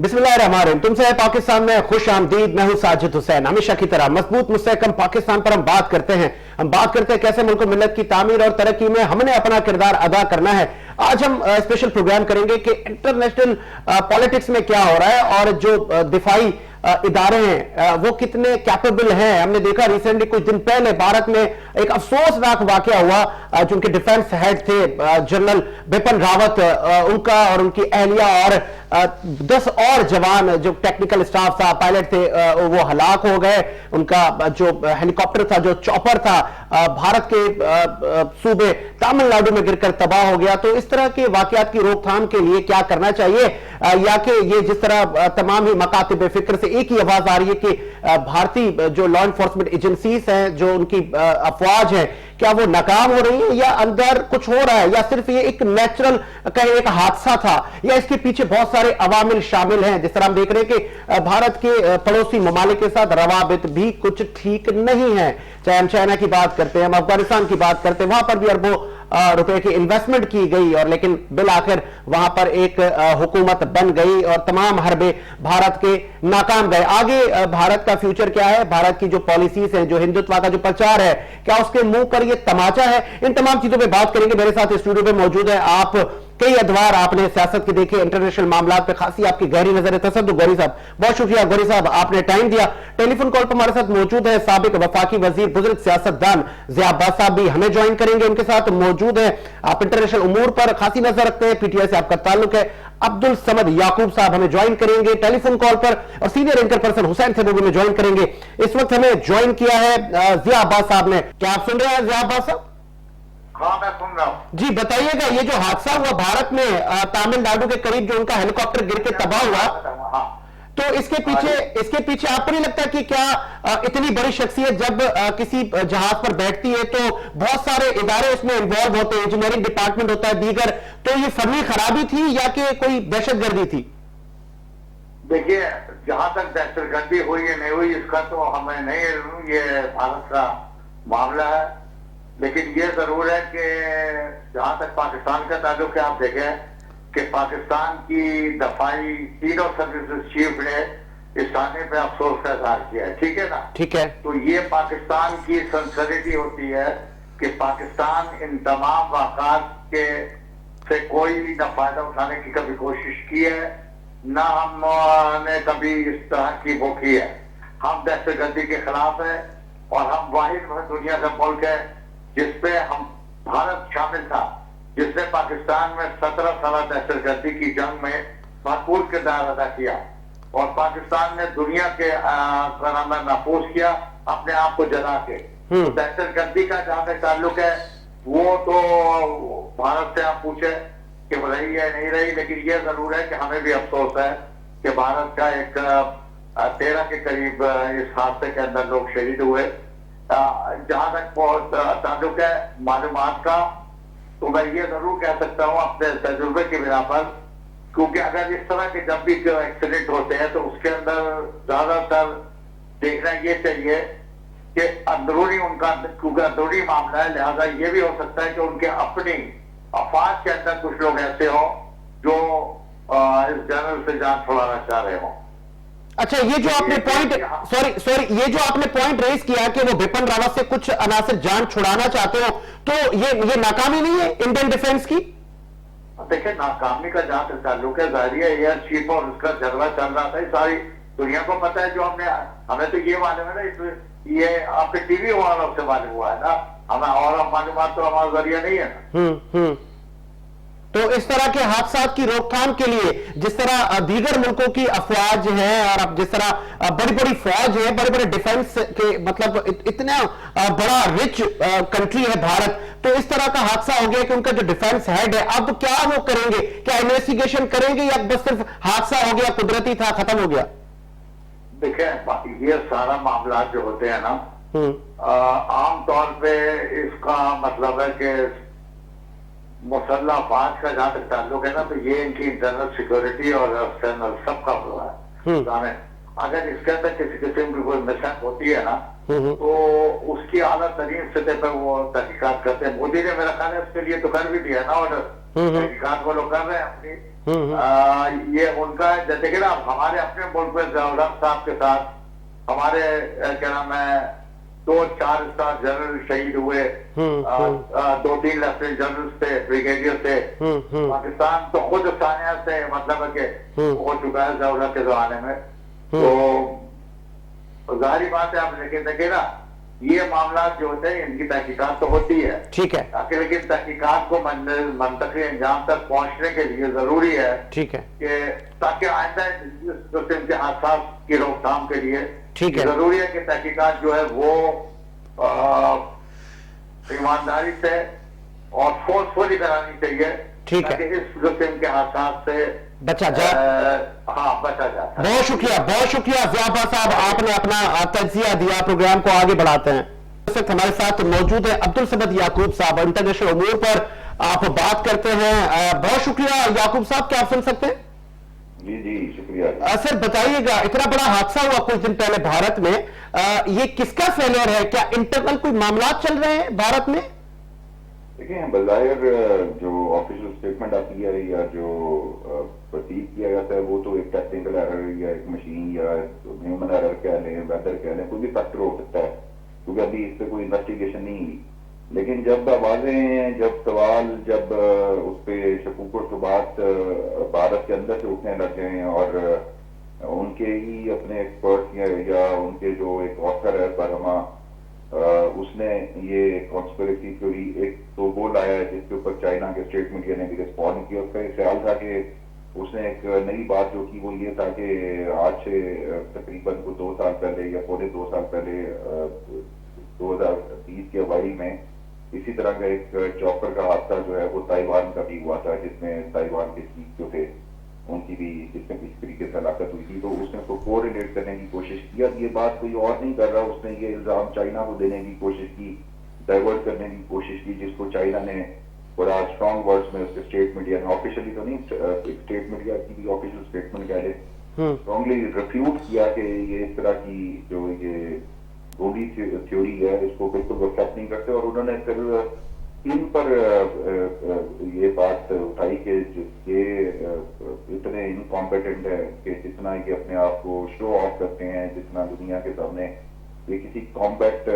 बिस्मिल्लाहिर्रहमानिर्रहीम। तुमसे है पाकिस्तान में खुश आमदीद। मैं हूं साजिद हुसैन। हमेशा की तरह मजबूत मुस्तहकम पाकिस्तान पर हम बात करते हैं। कैसे मुल्क मिल्लत की तामीर और तरक्की में हमने अपना किरदार अदा करना है। आज हम स्पेशल प्रोग्राम करेंगे कि इंटरनेशनल पॉलिटिक्स में क्या हो रहा है और जो दिफाई इदारे हैं वो कितने कैपेबल हैं। हमने देखा रिसेंटली कुछ दिन पहले भारत में एक अफसोसनाक वाकया हुआ। जो उनके डिफेंस हेड थे जनरल बिपिन रावत, उनका और उनकी अहलिया और 10 और जवान जो टेक्निकल स्टाफ था, पायलट थे, वो हलाक हो गए। उनका जो हेलीकॉप्टर था, जो चॉपर था, भारत के सूबे तमिलनाडु में गिरकर तबाह हो गया। तो इस तरह के वाकयात की रोकथाम के लिए क्या करना चाहिए, या कि ये जिस तरह तमाम ही मकातिब फिक्र से एक ही आवाज आ रही है कि भारतीय जो लॉ एनफोर्समेंट एजेंसीज हैं, जो उनकी अफवाज है, क्या वो नाकाम हो रही है या अंदर कुछ हो रहा है, या सिर्फ ये एक नेचुरल कहे एक हादसा था, या इसके पीछे बहुत सारे अवामिल शामिल हैं। जिस तरह हम देख रहे हैं कि भारत के पड़ोसी ममालिक के साथ रवाबित भी कुछ ठीक नहीं है। चाहे हम चाइना की बात करते हैं, हम अफगानिस्तान की बात करते हैं, वहां पर भी अरबों रुपए की इन्वेस्टमेंट की गई और लेकिन बिल आखिर वहां पर एक हुकूमत बन गई और तमाम हरबे भारत के नाकाम गए। आगे भारत का फ्यूचर क्या है, भारत की जो पॉलिसीज हैं, जो हिंदुत्व का जो प्रचार है, क्या उसके मुंह पर ये तमाचा है? इन तमाम चीजों पे बात करेंगे। मेरे साथ स्टूडियो पे मौजूद है, आप कई अदवार आपने सियासत के देखे, इंटरनेशनल मामला पे खासी आपकी गहरी नजर है। तसद्दुक़ गौरी साहब, बहुत शुक्रिया गौरी साहब, आपने टाइम दिया। टेलीफोन कॉल पर हमारे साथ मौजूद है साबिक वफाकी वजीर बुजुर्ग सियासतदान ज़िया अब्बास साहब, भी हमें ज्वाइन करेंगे, उनके साथ मौजूद है। आप इंटरनेशनल उमूर पर खासी नजर रखते हैं, पीटीआई से आपका ताल्लुक है। अब्दुल समद याकूब साहब हमें ज्वाइन करेंगे टेलीफोन कॉल पर, और सीनियर एंकर पर्सन हुसैन थे, वो भी हमें ज्वाइन करेंगे। इस वक्त हमें ज्वाइन किया है ज़िया अब्बास साहब ने। क्या आप सुन रहे हैं ज़िया अब्बास साहब? हाँ, मैं सुन रहा हूं जी। बताइएगा, ये जो हादसा हुआ भारत में तमिलनाडु के करीब, जो उनका हेलीकॉप्टर गिर के तबाह हुआ, तो इसके पीछे आपको नहीं लगता कि क्या इतनी बड़ी शख्सियत जब किसी जहाज पर बैठती है तो बहुत सारे इदारे उसमें इन्वॉल्व होते हैं, इंजीनियरिंग डिपार्टमेंट होता है, दीगर, तो ये फनी खराबी थी या कि कोई दहशतगर्दी थी? देखिए, जहां तक दहशतगर्दी हुई या नहीं हुई इसका तो हमें नहीं, ये भारत का मामला है। लेकिन ये जरूर है कि जहां तक पाकिस्तान का ताल्लुक है, आप देखें कि पाकिस्तान की दफाई तीनों सर्विसेज चीफ ने इस आने पे अफसोस का इजहार किया है। ठीक है ना? ठीक है। तो ये पाकिस्तान की सिंसियरिटी होती है कि पाकिस्तान इन तमाम वाक़ात के से कोई न फायदा उठाने की कभी कोशिश की है, ना हमने कभी इस तरह की वो की है। हम दहशतगर्दी के खिलाफ है और हम वाहिद दुनिया का मुल्क है जिसपे हम भारत शामिल था, जिसने पाकिस्तान में 17 साल दहशतगर्दी की जंग में भरपूर किरदार अदा किया और पाकिस्तान ने दुनिया के महफूज किया अपने आप को जला के। तो दहशतगर्दी का जहां तक ताल्लुक है वो तो भारत से आप पूछे कि रही है नहीं रही, लेकिन ये जरूर है कि हमें भी अफसोस है कि भारत का एक 13 के करीब इस हादसे के अंदर लोग शहीद हुए। जहां तक ताल्लुक है मालूमात का, तो मैं ये जरूर कह सकता हूँ अपने तजुर्बे की बिना पर, क्योंकि अगर इस तरह के जब भी एक्सीडेंट होते हैं तो उसके अंदर ज्यादातर देखना ये चाहिए कि अंदरूनी उनका, क्योंकि अंदरूनी मामला है, लिहाजा ये भी हो सकता है कि उनके अपनी अफवाज के अंदर कुछ लोग ऐसे हो जो इस जनरल से जान छुड़ाना चाह रहे हो। अच्छा, ये जो आपने पॉइंट ये जो आपने पॉइंट रेज किया कि वो बिपिन रावत से कुछ अनासर जान छुड़ाना चाहते हो, तो ये नाकामी नहीं है इंडियन डिफेंस की? देखिए, नाकामी का जहां तक ताल्लुक है, जाहिर है एयर चीफ और उसका झगड़ा चल रहा था, सारी दुनिया को पता है। जो हमें तो ये मालूम है ना, ये आपके टीवी वालों से मालूम हुआ है ना, हमें और मालूमात तो हमारा जरिया नहीं है ना। तो इस तरह के हादसा की रोकथाम के लिए जिस तरह दीगर मुल्कों की अफवाज हैं और अब जिस तरह बड़ी बड़ी फौज है, बड़े बड़े डिफेंस के, मतलब इतना बड़ा रिच कंट्री है भारत, तो इस तरह का हादसा हो गया कि उनका जो डिफेंस हेड है, अब क्या वो करेंगे? क्या इन्वेस्टिगेशन करेंगे या बस सिर्फ हादसा हो गया, कुदरती था, खत्म हो गया? देखिए, ये सारा मामला जो होते हैं ना, आमतौर पे इसका मतलब है कि मुसल्लह अफवाज का जहां तक ताल्लुक है ना, तो ये इनकी इंटरनल सिक्योरिटी और एक्सटर्नल सबका हुआ है। अगर इसके अंदर किसी किस्म की कोई मिसहैप होती है ना, تو اس کی اعلیٰ ترین سطح پہ وہ تحقیقات کرتے ہیں. مودی نے میرا خیال ہے اس کے لیے تو کر بھی دیا نا آرڈر, تحقیقات وہ لوگ کر رہے ہیں اپنی. یہ ان کا جیسے کہ نا ہمارے اپنے ملک میں ضیاء الحق صاحب کے ساتھ ہمارے کیا نام ہے 2-4 اسٹار جنرل شہید ہوئے, 2-3 لیفٹیننٹ جنرل تھے, بریگیڈیئر تھے. پاکستان تو خود ثانیہ سے مطلب ہے کہ ہو چکا ہے ضیاء الحق کے زمانے میں. تو ظاہری بات ہے آپ لیکن دیکھیں نا یہ معاملات جو ہوتے ہیں ان کی تحقیقات تو ہوتی ہے, ٹھیک ہے, لیکن تحقیقات کو منطقی انجام تک پہنچنے کے لیے ضروری ہے ٹھیک ہے, کہ تاکہ آئندہ اس قسم کے حادثات کی روک تھام کے لیے ٹھیک ہے, ضروری ہے کہ تحقیقات جو ہے وہ ایمانداری سے اور فورسفلی کرانی چاہیے, ٹھیک ہے, تاکہ اس قسم کے حادثات سے بچا جائے. ہاں بچا جائے. بہت شکریہ ضیاء عباس صاحب, آپ نے اپنا تجزیہ دیا. پروگرام کو آگے بڑھاتے ہیں. اس وقت ہمارے ساتھ موجود ہے عبدالصمد یعقوب صاحب, انٹرنیشنل امور پر آپ بات کرتے ہیں. بہت شکریہ یعقوب صاحب, کیا آپ سن سکتے ہیں؟ جی شکریہ. سر بتائیے گا, اتنا بڑا حادثہ ہوا کچھ دن پہلے بھارت میں, یہ کس کا فیلئر ہے؟ کیا انٹرنل کوئی معاملات چل رہے ہیں بھارت میں؟ دیکھیں بظاہر جو آفیشل اسٹیٹمنٹ آتی ہے یا جو پرسیو کیا جاتا ہے وہ تو ایک ٹیکنیکل ایرر یا ایک مشین یا ہیومن ایرر کہہ لیں, ویدر کہہ لیں, کوئی بھی فیکٹر ہو سکتا ہے کیونکہ ابھی اس پہ کوئی انویسٹیگیشن نہیں ہوئی. لیکن جب آوازیں ہیں, جب سوال, جب اس پہ شکوک و شبہات بھارت کے اندر سے اٹھنے لگ گئے ہیں اور ان کے ہی اپنے ایکسپرٹ یا ان کے جو ایک آتھر ہے برہما, اس نے یہ کانسپریسی تھیوری ایک تو وہ لایا ہے جس کے اوپر چائنا کے اسٹیٹ میڈیا نے بھی رسپونڈ کیا. اس کا ایک خیال تھا کہ اس نے ایک نئی بات جو کی وہ یہ تھا کہ آج سے تقریباً 2 سال پہلے یا پونے 2 سال پہلے 2020 کے اوائل میں اسی طرح کا ایک چاپر کا حادثہ جو ہے وہ تائیوان کا بھی ہوا تھا, جس میں تائیوان کے چیف جو تھے ان کی بھی جس میں کسی طریقے سے ہلاکت ہوئی تھی. تو اس نے اس کو کو ریلیٹ کرنے کی کوشش کی. اب یہ بات کوئی اور نہیں کر رہا, اس نے یہ الزام چائنا کو دینے کی کوشش کی, ڈائیورٹ کرنے کی کوشش کی, جس کو چائنا نے بڑا اسٹرانگ ورڈز میں اس کے اسٹیٹ میڈیا نے, آفیشلی تو نہیں, اسٹیٹ میڈیا کی بھی آفیشل اسٹیٹمنٹ کہہ لے, اسٹرانگلی ریفیوٹ کیا کہ یہ اس طرح کی جو یہ گوگی تھیوری ہے اس کو بالکل ایکسیپٹ نہیں کرتے. اور انہوں نے پھر ان پر یہ بات اٹھائی کہ یہ اتنے انکمپیٹنٹ ہے کہ جتنا یہ اپنے آپ کو شو آف کرتے ہیں, جتنا دنیا کے سامنے یہ کسی کمبیٹ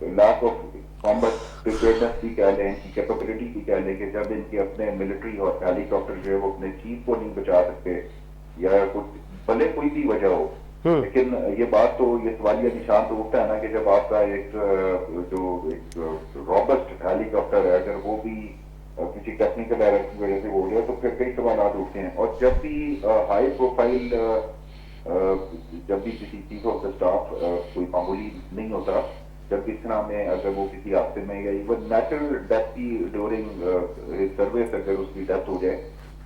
لیک آف کمبیٹ پریپیئرنس بھی کہہ لیں, کی کیپیبلٹی بھی کہہ لیں کہ جب ان کے اپنے ملٹری اور ہیلی کاپٹر جو ہے وہ اپنے چیف کو نہیں بچا سکتے یا کچھ بھلے کوئی بھی وجہ ہو, لیکن یہ بات تو یہ سوالیہ نشان تو اٹھتا ہے نا کہ جب آپ کا ایک رابسٹ ہیلی کاپٹر ہے اگر وہ بھی کسی ٹیکنیکل ایرر کی وجہ سے ہو گیا تو پھر کئی سوالات اٹھتے ہیں. اور جب بھی ہائی پروفائل, جب بھی کسی چیف آف دا اسٹاف کوئی معمولی نہیں ہوتا, جب بھی اس طرح میں اگر وہ کسی حادثے میں یا ایون نیچرل ڈیتھ کی ڈیورنگ سروس اگر اس کی ڈیتھ ہو جائے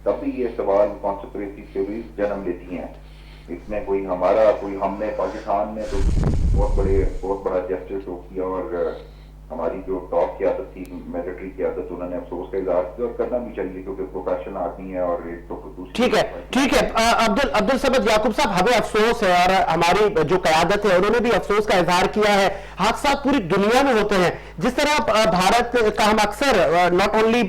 تب بھی یہ سوال کانسپریسی تھیوریز جنم لیتی ہیں. اس میں کوئی ہمارا کوئی ہم نے پاکستان میں تو بہت بڑا جسٹر شو کیا اور ہماری جو ٹاپ قیادت تھی ملٹری قیادت انہوں نے افسوس کا اظہار کیا اور کرنا بھی چاہیے کیونکہ پروفیشنل آدمی ہے. اور ایک تو ٹھیک ہے عبدالصمد یعقوب صاحب, ہمیں افسوس ہے اور ہماری جو قیادت ہے انہوں نے بھی افسوس کا اظہار کیا ہے. حادثات پوری دنیا میں ہوتے ہیں. جس طرح بھارت کا ہم اکثر ناٹ اونلی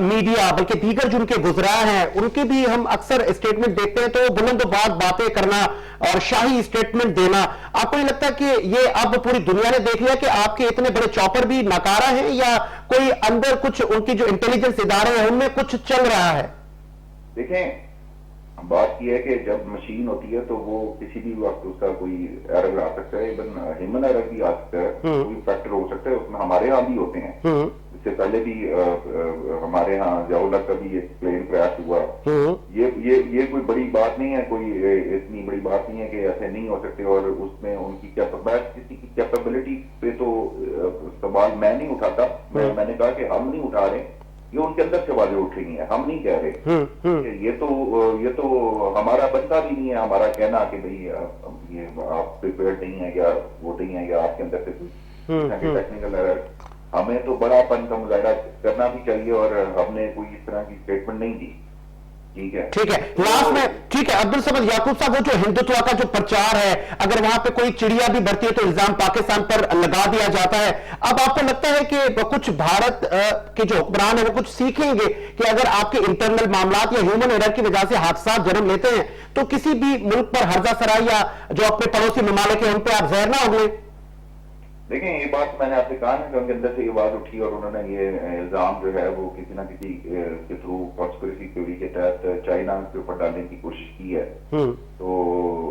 میڈیا بلکہ دیگر جو ان کے گزراہ ہیں ان کے بھی ہم اکثر اسٹیٹمنٹ دیکھتے ہیں تو بلند و بات باتیں کرنا اور شاہی اسٹیٹمنٹ دینا, آپ کو نہیں لگتا کہ یہ اب پوری دنیا نے دیکھ لیا کہ آپ کے اتنے بڑے چاپر بھی ناکارہ ہیں یا کوئی اندر کچھ ان کی جو انٹیلیجنس ادارے ہیں ان میں کچھ چل رہا ہے؟ دیکھیں بات یہ ہے کہ جب مشین ہوتی ہے تو وہ کسی بھی وقت اس کا کوئی ایرر آ سکتا ہے, ایون ہیومن ایرر بھی آ سکتا ہے, کوئی فیکٹر ہو سکتا ہے, اس میں ہمارے ہاں بھی ہوتے ہیں. اس سے پہلے بھی ہمارے ہاں ضیاء الحق کا بھی ایک پلین کریش ہوا. یہ کوئی بڑی بات نہیں ہے, کوئی اتنی بڑی بات نہیں ہے کہ ایسے نہیں ہو سکتے. اور اس میں ان کی کسی کی کیپیبلٹی پہ تو سوال میں نہیں اٹھاتا, میں نے کہا کہ ہم نہیں اٹھا رہے, یہ ان کے اندر سے آوازیں اٹھ رہی ہیں, ہم نہیں کہہ رہے کہ یہ تو ہمارا بنتا بھی نہیں ہے ہمارا کہنا کہ بھئی یہ آپ پریپیئرڈ نہیں ہے یا وہ نہیں ہے یا آپ کے اندر سے کوئی ٹیکنیکل ایرر. ہمیں تو بڑا پن کا مظاہرہ کرنا بھی چاہیے اور ہم نے کوئی اس طرح کی اسٹیٹمنٹ نہیں دی. ٹھیک ہے ٹھیک ہے لاسٹ میں ٹھیک ہے عبدالصمد یعقوب صاحب وہ جو ہندوتوا کا جو پرچار ہے اگر وہاں پہ کوئی چڑیا بھی بڑھتی ہے تو الزام پاکستان پر لگا دیا جاتا ہے اب آپ کو لگتا ہے کہ کچھ بھارت کے جو حکمران ہیں وہ کچھ سیکھیں گے کہ اگر آپ کے انٹرنل معاملات یا ہیومن ایرر کی وجہ سے حادثات جنم لیتے ہیں تو کسی بھی ملک پر ہرزہ سرائی یا جو اپنے پڑوسی ممالک ہیں ان پہ آپ زہر نہ اگلیں دیکھیں یہ بات میں نے آپ سے کہا نا کہ ان کے اندر سے یہ بات اٹھی اور انہوں نے یہ الزام جو ہے وہ کسی نہ کسی کے تھرو کانسپریسی تھیوری کے تحت چائنا کے اوپر ڈالنے کی کوشش کی ہے تو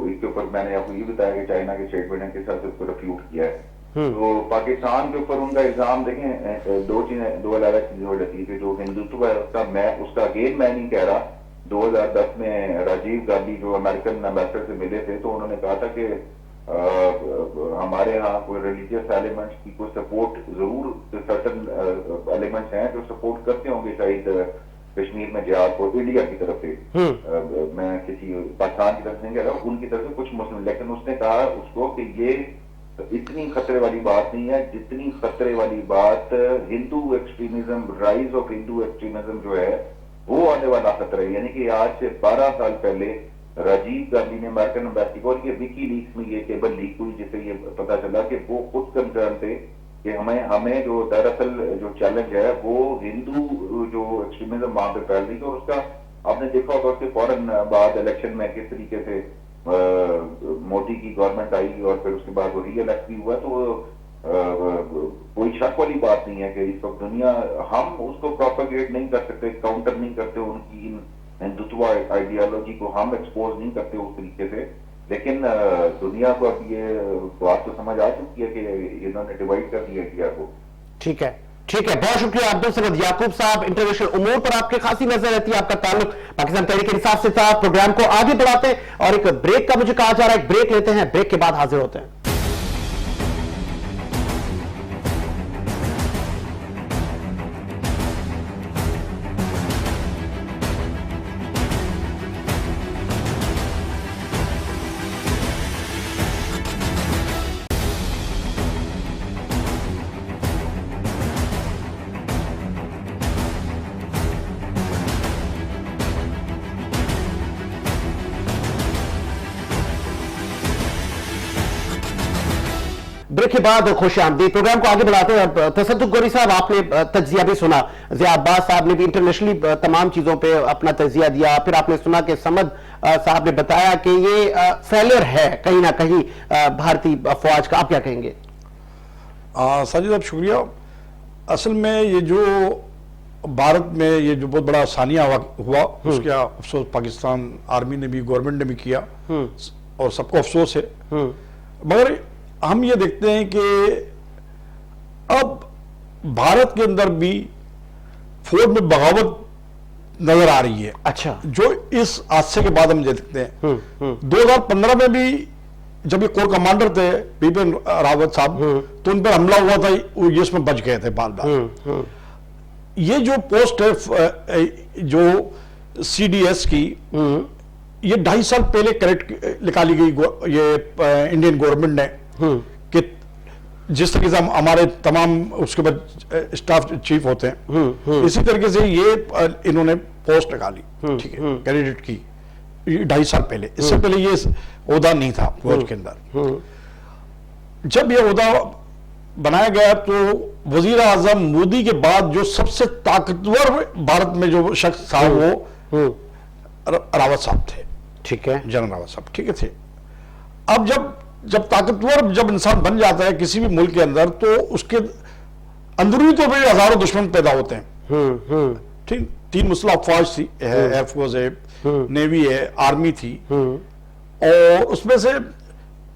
اس کے اوپر میں نے آپ کو یہ بتایا کہ چائنا کے اسٹیٹمنٹ ہے کے ساتھ اس کو ریفیوٹ کیا ہے تو پاکستان کے اوپر ان کا الزام دیکھیں دو چیزیں دو علیحدہ چیزیں ہو جاتی ہے کہ جو ہندوتو ہے اس کا اگین میں نہیں کہہ رہا 2010 میں راجیو گاندھی جو امریکن ایمبیسڈر سے ملے تھے تو انہوں نے کہا تھا کہ ہمارے ہاں کوئی ریلیجیس ایلیمنٹس کی کوئی سپورٹ ضرور سرٹن ایلیمنٹس ہیں جو سپورٹ کرتے ہوں گے شاید کشمیر میں جہاد کو انڈیا کی طرف سے میں کسی پاکستان کی طرف سے نہیں کہہ رہا ان کی طرف سے کچھ مسلم لیکن اس نے کہا اس کو کہ یہ اتنی خطرے والی بات نہیں ہے جتنی خطرے والی بات Hindu extremism rise of Hindu extremism جو ہے وہ آنے والا خطرہ ہے یعنی کہ آج سے 12 سال پہلے راجیو گاندھی نے امریکن ایمبیسی کو اور یہ وکی لیکس میں یہ کیبل لیک ہوئی جس سے یہ پتا چلا کہ وہ خود کنسرن تھے کہ ہمیں جو دراصل جو چیلنج ہے وہ ہندو جو ایکسٹریمزم وہاں پہ پھیل رہی ہے اور اس کا آپ نے دیکھا ہوگا کہ فوراً بعد الیکشن میں کس طریقے سے مودی کی گورنمنٹ آئی اور پھر اس کے بعد وہ ری الیکٹ بھی ہوا تو کوئی شک والی بات نہیں ہے کہ اس وقت دنیا ہم اس کو پروپیگیٹ نہیں کر سکتے کاؤنٹر نہیں کرتے ان کی ہندوتوا آئیڈیالوجی کو ہم ایکسپوز نہیں کرتے اس طریقے سے لیکن دنیا کو اب یہ بات تو سمجھ آ چکی ہے کہ انہوں نے ڈیوائڈ کر دیا انڈیا کو ٹھیک ہے بہت شکریہ عبدالصمد یعقوب صاحب انٹرنیشنل امور پر آپ کی خاصی نظر رہتی ہے آپ کا تعلق پاکستان تحریک انصاف سے تھا پروگرام کو آگے بڑھاتے ہیں اور ایک بریک کا مجھے کہا جا رہا ہے ایک بریک لیتے ہیں بریک کے بعد حاضر ہوتے ہیں بریک کے بعد خوش آمدید پروگرام کو آگے بڑھاتے ہیں تصدق گوری صاحب آپ نے تجزیہ بھی سنا ضیاء عباس صاحب نے بھی انٹرنیشنلی تمام چیزوں پہ اپنا تجزیہ دیا پھر آپ نے سنا کہ سمد صاحب نے بتایا کہ یہ فیلر ہے کہیں نہ کہیں بھارتی فوج کا آپ کیا کہیں گے ساجد صاحب شکریہ اصل میں یہ جو بھارت میں یہ جو بہت بڑا ثانیہ ہوا اس کا افسوس پاکستان آرمی نے بھی گورنمنٹ نے بھی کیا اور سب کو افسوس ہے مگر ہم یہ دیکھتے ہیں کہ اب بھارت کے اندر بھی فوج میں بغاوت نظر آ رہی ہے اچھا جو اس حادثے کے بعد ہم دیکھتے ہیں 2015 میں بھی جب یہ کور کمانڈر تھے بپن راوت صاحب تو ان پر حملہ ہوا تھا یہ اس میں بچ گئے تھے بار بار یہ جو پوسٹ ہے جو سی ڈی ایس کی یہ 2.5 سال پہلے کریکٹ نکالی گئی یہ انڈین گورنمنٹ نے کہ جس طریقے سے ہمارے تمام اس کے بعد اسٹاف چیف ہوتے ہیں اسی طریقے سے یہ انہوں نے پوسٹ نکالی ٹھیک ہے کینڈیڈیٹ کی 2.5 سال پہلے اس سے پہلے یہ عہدہ نہیں تھا فوج کے اندر جب یہ عہدہ بنایا گیا تو وزیر اعظم مودی کے بعد جو سب سے طاقتور بھارت میں جو شخص تھا وہ راوت صاحب تھے ٹھیک ہے جنرل راوت صاحب ٹھیک ہے تھے اب جب طاقتور جب انسان بن جاتا ہے کسی بھی ملک کے اندر تو اس کے اندرونی طور پہ ہزاروں دشمن پیدا ہوتے ہیں ٹھیک 3 مسلح افواج تھی ایئر فورس ہے نیوی ہے آرمی تھی اور اس میں سے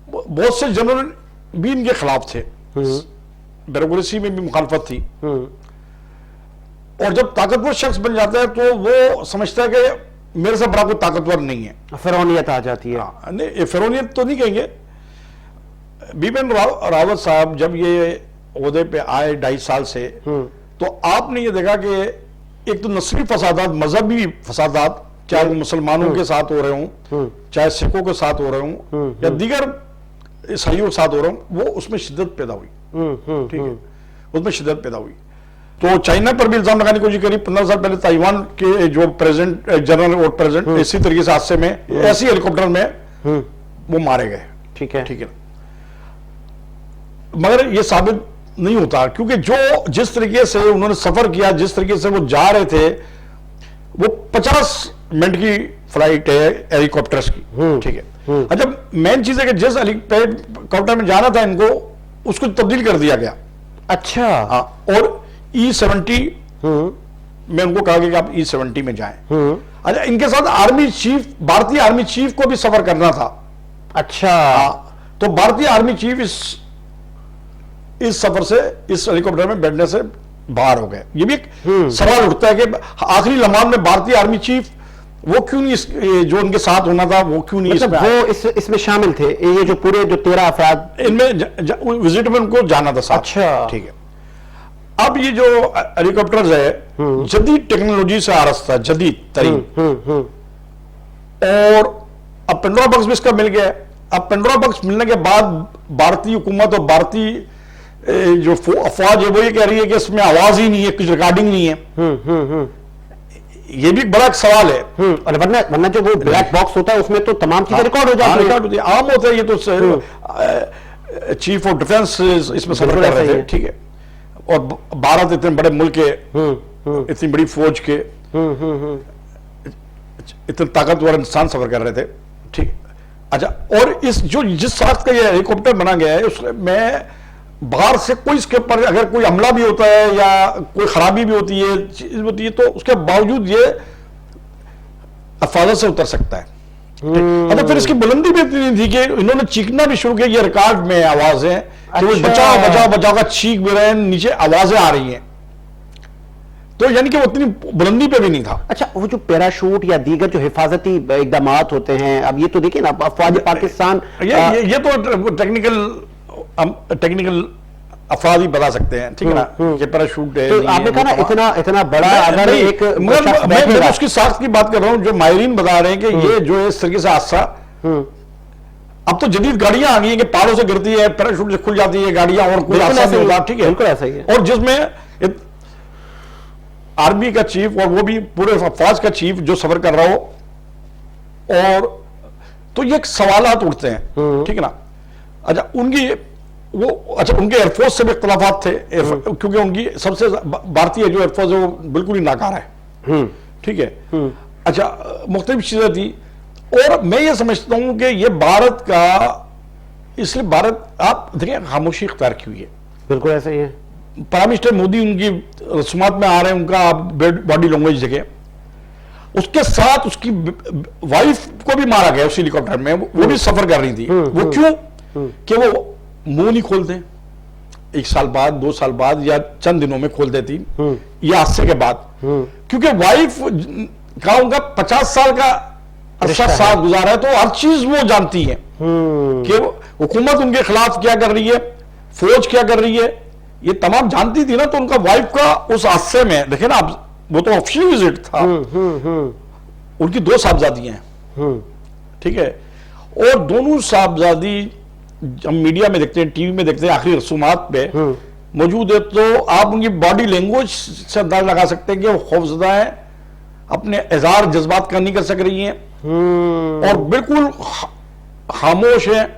بہت سے جنرل بھی ان کے خلاف تھے بیوروکریسی میں بھی مخالفت تھی اور جب طاقتور شخص بن جاتا ہے تو وہ سمجھتا ہے کہ میرے سے بڑا کوئی طاقتور نہیں ہے فرعونیت آ جاتی ہے نہیں فرعونیت تو نہیں کہیں گے بپن راوت صاحب جب یہ عہدے پہ آئے 2.5 سال سے تو آپ نے یہ دیکھا کہ ایک تو نسلی فسادات مذہبی فسادات چاہے وہ مسلمانوں کے ساتھ ہو رہے ہوں چاہے سکھوں کے ساتھ ہو رہے ہوں یا دیگر عیسائیوں کے ساتھ ہو رہے ہوں وہ اس میں شدت پیدا ہوئی ٹھیک ہے اس میں شدت پیدا ہوئی तो चाइना पर भी इल्जाम लगाने की कोशिश करी। 15 साल पहले ताइवान के जो प्रेसिडेंट जनरल और प्रेसिडेंट इसी तरीके से हादसे में ऐसी हेलीकॉप्टर में वो मारे गए। ठीक है, ठीक है, मगर ये साबित नहीं होता, क्योंकि जो जिस तरीके से उन्होंने सफर किया, जिस तरीके से वो जा रहे थे, वो 50 मिनट की फ्लाइट है हेलीकॉप्टर्स की। ठीक है, अच्छा मेन चीज है कि जिस हेलीकॉप्टर में जाना था इनको, उसको तब्दील कर दिया गया। अच्छा, हाँ, और E-70 में उनको कहा गया कि आप E-70 में जाएं। अच्छा, इनके साथ आर्मी चीफ, भारतीय आर्मी चीफ को भी सफर करना था। अच्छा, तो भारतीय आर्मी चीफ इस सफर से, इस हेलीकॉप्टर में बैठने से बाहर हो गए। ये भी एक सवाल उठता है कि आखिरी लम्हात में भारतीय आर्मी चीफ वो क्यों नहीं, जो उनके साथ होना था वो क्यों नहीं, मतलब वो इसमें शामिल थे, ये जो पूरे जो 13 अफराद इनमें विजिट में उनको जाना था साथ। अच्छा, ठीक है, अब ये जो हेलीकॉप्टर्स है जदीद टेक्नोलॉजी से आरस्ता, जदीद तरीन, और अब 15 बक्स भी इसका मिल गया है। अब 15 बक्स मिलने के बाद भारतीय हुकूमत और भारतीय जो अफवाज है वो ये कह रही है कि इसमें आवाज ही नहीं है, कुछ रिकॉर्डिंग नहीं है। ये भी बड़ा सवाल है। और वरना जो वो ब्लैक बॉक्स होता है उसमें तो तमाम चीजें रिकॉर्ड हो जाती है। रिकॉर्ड होती है, आम होता है। ये तो चीफ ऑफ डिफेंस इसमें सफर कर रहे थे। ठीक है, और भारत इतने बड़े मुल्क के, इतनी बड़ी फौज के, इतने ताकतवर इंसान सफर कर रहे थे। ठीक, अच्छा, और जिस साख्त का ये हेलीकॉप्टर बना गया है उसमें बाहर से कोई इसके ऊपर अगर कोई हमला भी होता है या कोई खराबी भी होती है, चीज होती है, तो उसके बावजूद ये हिफाजत से उतर सकता है। अच्छा, फिर इसकी बुलंदी भी इतनी थी कि इन्होंने चीखना भी शुरू किया। ये रिकॉर्ड में आवाज है कि वो बचाओ बचाओ बचाओ का चीख भी रहे हैं, नीचे आवाजें आ रही हैं, तो यानी कि वो इतनी बुलंदी पे भी नहीं था। अच्छा, वो जो पैराशूट या दीगर जो हिफाजती इकदामात होते हैं, अब ये तो देखिए ना, अफवाज पाकिस्तान, ये तो टेक्निकल अफराद ही बता सकते हैं। ठीक है ना, कि पैराशूट है। तो आपने कहा ना इतना बड़ा अगर एक मैं उसकी साख्त की बात कर रहा हूं, जो माहिरीन बता रहे हैं कि ये जो है इस तरीके से हादसा, अब तो जदीद गाड़ियां आ गई हैं कि पहाड़ों से गिरती है, पैराशूट से खुल जाती है गाड़ियां, और कोई हादसा नहीं होता। ठीक है, बिल्कुल ऐसा ही है। और जिसमें आर्मी का चीफ और वो भी पूरे फौज का चीफ जो सफर कर रहा हो, और तो ये सवालात उठते हैं। ठीक है ना, अच्छा उनके एयरफोर्स से भी इख्तलाफात थे, क्योंकि उनकी सबसे भारतीय जो एयरफोर्स है वो बिल्कुल ही नाकारा है। ठीक है, अच्छा मुख्तलिफ चीजें थी, और मैं ये समझता हूं कि ये भारत का, इसलिए भारत, आप देखिए खामोशी इख्तियार की हुई है। बिल्कुल ऐसा ही है। प्राइम मिनिस्टर मोदी उनकी रस्मात में आ रहे हैं, उनका बॉडी लैंग्वेज देखे, उसके साथ उसकी वाइफ को भी मारा गया उस हेलीकॉप्टर में, वो भी सफर कर रही थी। वो क्यों कि वो मुंह नहीं खोलते, 1 साल बाद 2 साल बाद या चंद दिनों में खोल देती, या हादसे के बाद, क्योंकि वाइफ का उनका 50 साल का अरसा साथ गुजारा है, तो हर चीज वो जानती है कि हुकूमत उनके खिलाफ क्या कर रही है, फौज क्या कर रही है, ये तमाम जानती थी ना। तो उनका वाइफ का उस हादसे में देखे ना आप, वो तो ऑफिशियल विजिट था। उनकी 2 साहबजादियां हैं। ठीक है, और दोनों साहबजादी हम मीडिया में देखते हैं, टीवी में देखते हैं, आखिरी रसूमात पे मौजूद है, तो आप उनकी बॉडी लैंग्वेज से अंदाजा लगा सकते हैं कि वो खौफजदा है, अपने इजहार जज्बात का नहीं कर सक रही हैं, और बिल्कुल खामोश है।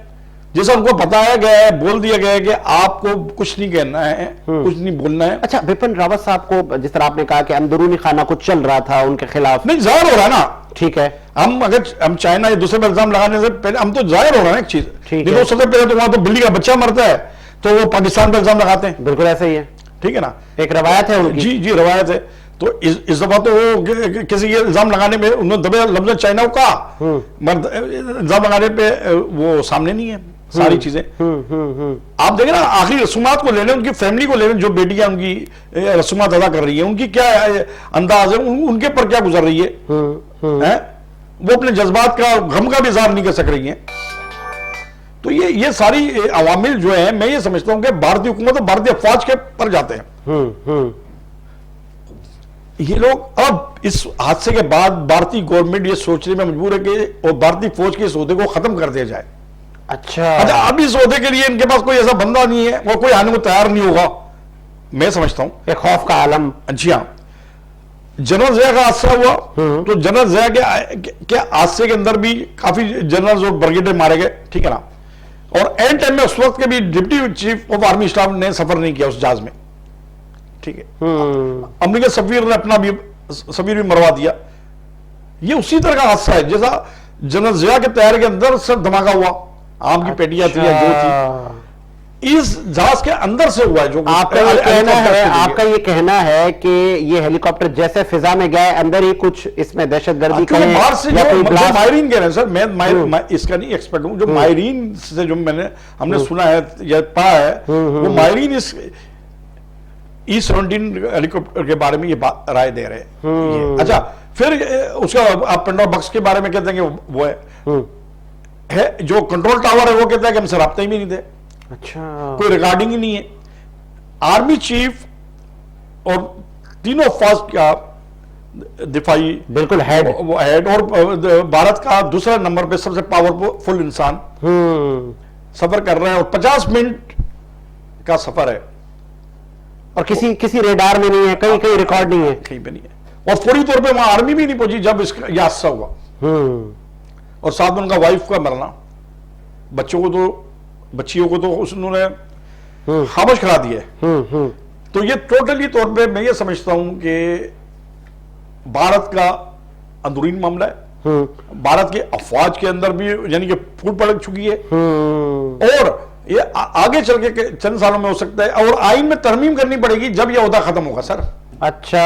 जैसा उनको बताया गया है, बोल दिया गया है कि आपको कुछ नहीं कहना है, कुछ नहीं बोलना है। अच्छा, बिपिन रावत साहब को जिस तरह आपने कहा कि अंदरूनी खाना कुछ चल रहा था उनके खिलाफ, नहीं जाहिर हो रहा है ना। ठीक है, हम चाइना या दूसरे पर इल्जाम लगाने से पहले हम तो जाहिर हो रहा है एक चीज, देखो सबसे पहले तो वहां तो बिल्ली का बच्चा मरता है तो वो पाकिस्तान पर इल्जाम लगाते हैं। बिल्कुल ऐसा ही है। ठीक है ना, एक रवायत है उनकी। जी रवायत है। तो इस दफा तो वो किसी के इल्जाम लगाने में उन्होंने दबे लफ्ज चाइना को कहा, इल्जाम लगाने पे वो सामने नहीं है सारी चीजें। आप देखें ना, आखिरी रसूमात को ले लें, उनकी फैमिली को ले लें, जो बेटियां उनकी रसूमात अदा कर रही है, उनकी क्या अंदाज है, उनके पर क्या गुजर रही है, वो अपने जज्बात का, गम का भी इजहार नहीं कर सक रही है। तो ये सारी अवामिल जो है, मैं ये समझता हूं कि भारतीय हुकूमत और भारतीय फौज के पर जाते हैं। ये लोग अब इस हादसे के बाद भारतीय गवर्नमेंट ये सोचने में मजबूर है कि और भारतीय फौज के इस ओहदे को खत्म कर दिया जाए। अच्छा, अब इस ओहदे के लिए इनके पास कोई ऐसा बंदा नहीं है, वो कोई आने को तैयार नहीं होगा। मैं समझता हूं, एक खौफ का आलम। जी हाँ, जनरल ज़िया का हादसा हुआ तो जनरल ज़िया के हादसे के अंदर भी काफी जनरल्स और ब्रिगेडियर मारे गए, ठीक है ना, और एंड टाइम में उस वक्त के भी deputy chief of army staff ने सफर नहीं किया उस जहाज में, ठीक है। अमेरिका सफीर ने अपना भी सफीर भी मरवा दिया। ये उसी तरह का हादसा है जैसा जनरल ज़िया के तैयार के अंदर सब धमाका हुआ, आम की पेटियां थी या जो थी, इस जहाज के अंदर से हुआ है। जो आपका ये कहना है कि ये हेलीकॉप्टर जैसे फिजा में गया अंदर ही कुछ इसमें दहशतगर्दी का बाहर से जो मायरीन कह रहे हैं सर, मैं इसका नहीं एक्सपर्ट हूं, जो मायरीन से जो हमने सुना है या पढ़ा है, वो मायरीन इस E-17 हेलीकॉप्टर के बारे में ये राय दे रहे हैं। अच्छा, फिर उसका आप पेंडोरा बॉक्स के बारे में कहते हैं कि वो है जो कंट्रोल टावर है, वो कहता है कि हमसे राब्ते ही भी नहीं थे। अच्छा, कोई रिकॉर्डिंग ही नहीं है। आर्मी चीफ और तीनों फौज का दिफाई बिल्कुल हेड और भारत का दूसरा नंबर पे सबसे पावरफुल इंसान सफर कर रहे हैं, और 50 मिनट का सफर है, और किसी रेडार में नहीं है, कहीं रिकॉर्ड नहीं है, कहीं पे नहीं है, और फौरी तौर पे वहां आर्मी भी नहीं पहुंची जब इसका यह हादसा हुआ। और साथ में उनका वाइफ का मरना, बच्चियों को तो उन्होंने खामोश करा दिया। तो ये टोटली तौर पे मैं ये समझता हूं कि भारत का अंदरूनी मामला है। भारत के अफवाज के अंदर भी यानी कि फूट पड़ चुकी है, और ये आगे चल के चंद सालों में हो सकता है, और आइन में तरमीम करनी पड़ेगी जब ये ओहदा खत्म होगा सर। अच्छा,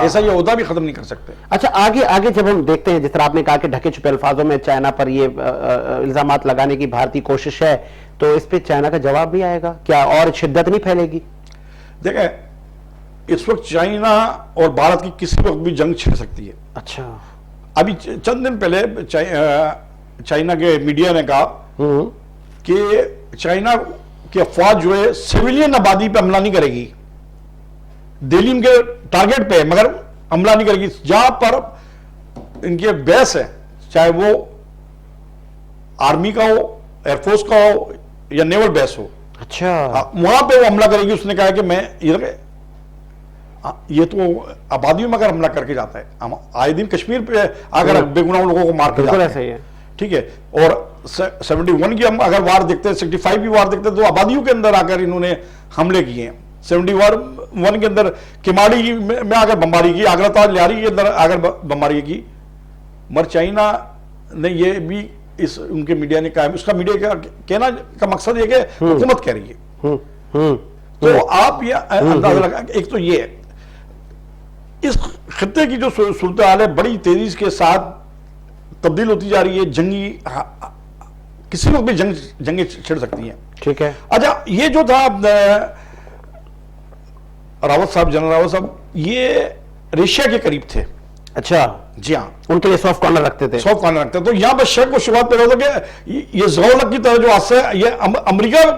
ऐसा ये ओहदा भी खत्म नहीं कर सकते। अच्छा, आगे जब हम देखते हैं, जिस तरह आपने कहा कि ढके छुपे अल्फाजों में चाइना पर ये इल्जामात लगाने की भारतीय कोशिश है, तो इस पे चाइना का जवाब भी आएगा क्या, और शिद्दत नहीं फैलेगी? देखें, इस वक्त चाइना और भारत की किसी वक्त भी जंग छिड़ सकती है। अच्छा, अभी चंद दिन पहले चाइना के मीडिया ने कहा कि चाइना की अफवाज जो है सिविलियन आबादी पे हमला नहीं करेगी, दिल्ली इनके टारगेट पे है मगर हमला नहीं करेगी। जहां पर इनके बेस है, चाहे वो आर्मी का हो, एयरफोर्स का हो या नेवल बेस हो, अच्छा, वहां पे वो हमला करेगी। उसने कहा कि मैं इधर ये तो आबादियों में अगर हमला करके जाता है, हम आए दिन कश्मीर पे अगर बेगुनाह लोगों को मार के जाते हैं, ठीक है, और 71 की हम अगर वार देखते हैं, 65 की वार देखते हैं, तो आबादियों के अंदर आकर इन्होंने हमले किए हैं। 71 के अंदर किमाड़ी में आकर बमबारी की, आगरा ताज लियारी के अंदर आकर बमबारी की, मगर चाइना ने ये भी इस उनके मीडिया ने कहा, उसका मीडिया का कहना का मकसद ये कि हुकूमत कह रही है। तो आप ये अंदाजा लगा, एक तो ये है इस खित्ते की जो सूरत हाल है बड़ी तेजी के साथ तब्दील होती जा रही है, किसी वक्त भी जंगें छिड़ सकती हैं। ठीक है। अच्छा, ये जो था रावत साहब, जनरल रावत साहब, ये रशिया के करीब थे। अच्छा, जी हाँ, उनके लिए सॉफ्ट कॉर्नर रखते थे। सॉफ्ट कॉर्नर रखते, तो यहां पर शक को शुरुआत पैदा होता कि ये ज़ौलक की तरह जो हादसा है ये अमेरिका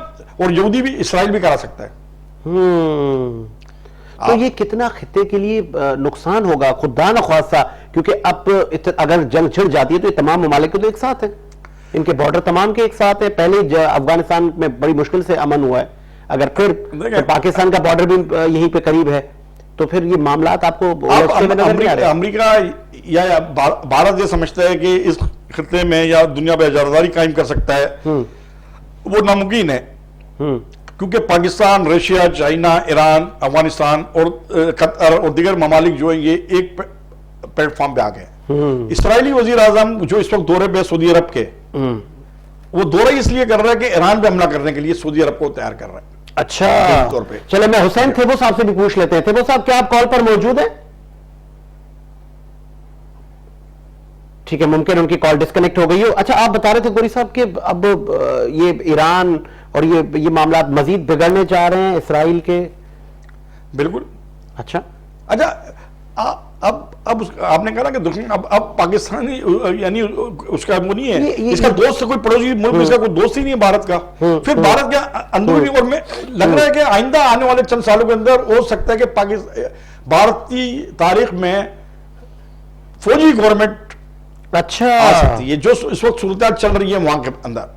और यहूदी भी, इसराइल भी करा सकता है। तो ये कितना खित्ते के लिए नुकसान होगा खुदा न ख्वासा, क्योंकि अब अगर जंग छिड़ जाती है तो ये तमाम ममालिक तो एक साथ है, इनके बॉर्डर तमाम के एक साथ है। पहले अफगानिस्तान में बड़ी मुश्किल से अमन हुआ है, अगर फिर तो पाकिस्तान का बॉर्डर भी यहीं पे करीब है, तो फिर ये मामलात आपको अमेरिका या भारत ये समझता है कि इस खित्ते में या दुनिया पे आजादारी कायम कर सकता है, वो नामुमकिन है। क्योंकि Pakistan, Russia, China, Iran, Afghanistan और कतर और दीगर ममालिक जो है ये एक प्लेटफॉर्म पे आ गए। इसराइली वजीर आजम जो इस वक्त दौरे पे सऊदी अरब के, वो दौरा इसलिए कर रहा है कि ईरान पे हमला करने के लिए सऊदी अरब को तैयार कर रहा है। अच्छा, तौर पे चलो मैं हुसैन थेबो साहब से भी पूछ लेते हैं। थेबो साहब, क्या आप कॉल पर मौजूद हैं? ठीक है, मुमकिन उनकी कॉल डिस्कनेक्ट हो गई हो। अच्छा, आप बता रहे थे गोरी साहब कि अब ये ईरान और ये मामला मजीद बिगड़ने जा रहे हैं इसराइल के। बिल्कुल। अच्छा, अब आपने कहा कि दुश्मन अब पाकिस्तानी यानी उसका वो नहीं है, इसका दोस्त कोई पड़ोसी मुल्क, इसका कोई दोस्त ही नहीं है भारत का। फिर भारत के अंदरूनी, और में लग रहा है कि आइंदा आने वाले चंद सालों के अंदर हो सकता है कि भारत की तारीख में फौजी गवर्नमेंट अच्छा आ सकती है, जो इस वक्त सूरत चल रही है वहां के अंदर।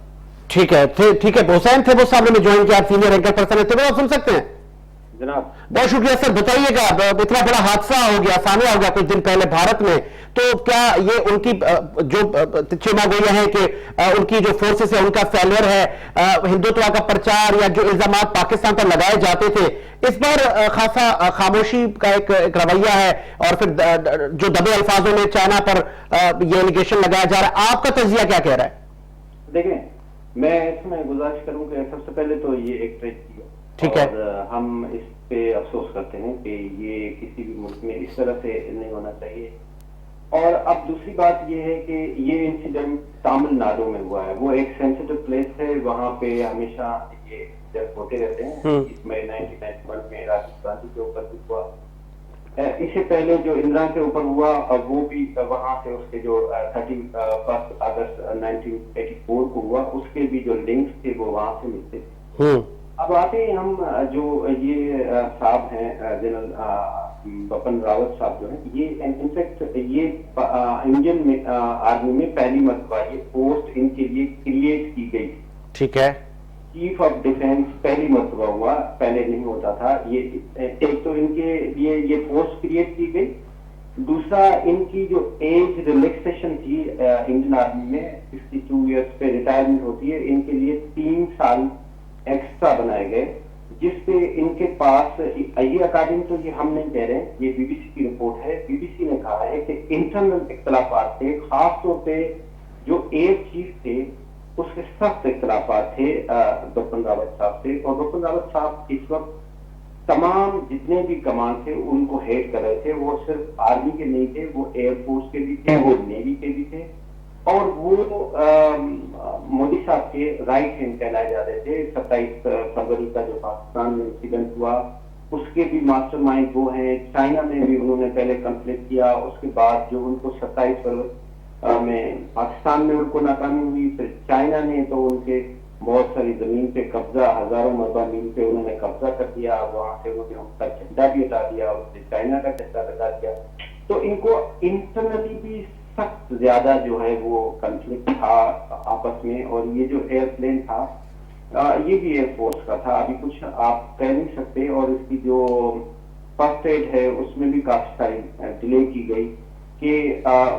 ठीक है, ठीक है। हुसैन थे वो साहब ने ज्वाइन किया, आप सीनियर एंकर पर्सन है, थे, आप सुन सकते हैं? जनाब बहुत शुक्रिया सर। बताइएगा, इतना बड़ा हादसा हो गया, सामने हो गया कुछ दिन पहले भारत में, तो क्या ये उनकी जो चिमागोया है कि उनकी जो फोर्सेस है उनका फेलियर है, हिंदुत्व का प्रचार या जो इल्जाम पाकिस्तान पर लगाए जाते थे, इस बार खासा खामोशी का एक रवैया है और फिर जो दबे अल्फाजों में चाइना पर ये एलिगेशन लगाया जा रहा है, आपका तजिया क्या कह रहा है? देखें, मैं इसमें गुजारिश करूं कि सबसे पहले तो ये एक ट्रेजेडी है, ठीक है, और हम इस पे अफसोस करते हैं कि ये किसी भी मुल्क में इस तरह से नहीं होना चाहिए। और अब दूसरी बात ये है कि ये इंसिडेंट तमिलनाडु में हुआ है, वो एक सेंसिटिव प्लेस है, वहां पे हमेशा ये इंसिडेंट होते रहते हैं। इसमें 1991 में राजीव गांधी के ऊपर भी हुआ, इससे पहले जो इंदिरा के ऊपर हुआ वो भी वहां से उसके जो 31 अगस्त 1984 को हुआ, उसके भी जो लिंक्स थे वो वहां से मिलते थे। अब आते हैं हम जो ये साहब हैं जनरल बिपिन रावत साहब जो है, ये इनफैक्ट ये इंडियन में आर्मी में पहली मरतबा ये पोस्ट इनके लिए क्रिएट की गई। ठीक है, चीफ ऑफ डिफेंस पहली मरतबा हुआ, पहले नहीं होता था। ये एक तो इनके लिए ये पोस्ट क्रिएट की गई, दूसरा इनकी जो एज रिलैक्सेशन थी इंडियन आर्मी में 62 इयर्स पे रिटायरमेंट होती है, इनके लिए 3 साल एक्स्ट्रा बनाए गए, जिसपे इनके पास ये अकॉर्डिंग तो ये हम नहीं कह रहे हैं, ये बीबीसी की रिपोर्ट है। बीबीसी ने कहा है कि इंटरनल इख्तलाफात थे, खासतौर पे जो एयर चीफ थे उसके सख्त इख्तलाफात थे बिपिन रावत साहब से, और बिपिन रावत साहब इस वक्त तमाम जितने भी कमान थे उनको हेड कर रहे थे। वो सिर्फ आर्मी के नहीं थे, वो एयरफोर्स के भी थे, वो नेवी के भी थे, और वो मोदी साहब के राइट हैंड कहलाए जाते थे। 27 फरवरी का जो पाकिस्तान में इंसिडेंट हुआ उसके भी मास्टरमाइंड वो हैं। चाइना में भी उन्होंने पहले कंफ्लिक्ट किया, उसके बाद जो उनको 27 फरवरी में पाकिस्तान में उनको नाकामी हुई, फिर चाइना ने तो उनके बहुत सारी जमीन पे कब्जा, हजारों मरबा मील पे उन्होंने कब्जा कर दिया, वहां से उन्होंने उनका झंडा भी हटा दिया, उससे चाइना का झंडा हटा दिया। तो इनको इंटरनली भी सख्त ज्यादा जो है वो कंफ्लिक्ट था आपस में। और ये जो एयरप्लेन था ये भी एयरफोर्स का था, अभी कुछ आप कह नहीं सकते। और इसकी जो फर्स्ट एड है उसमें भी काफी सारी डिले की गई कि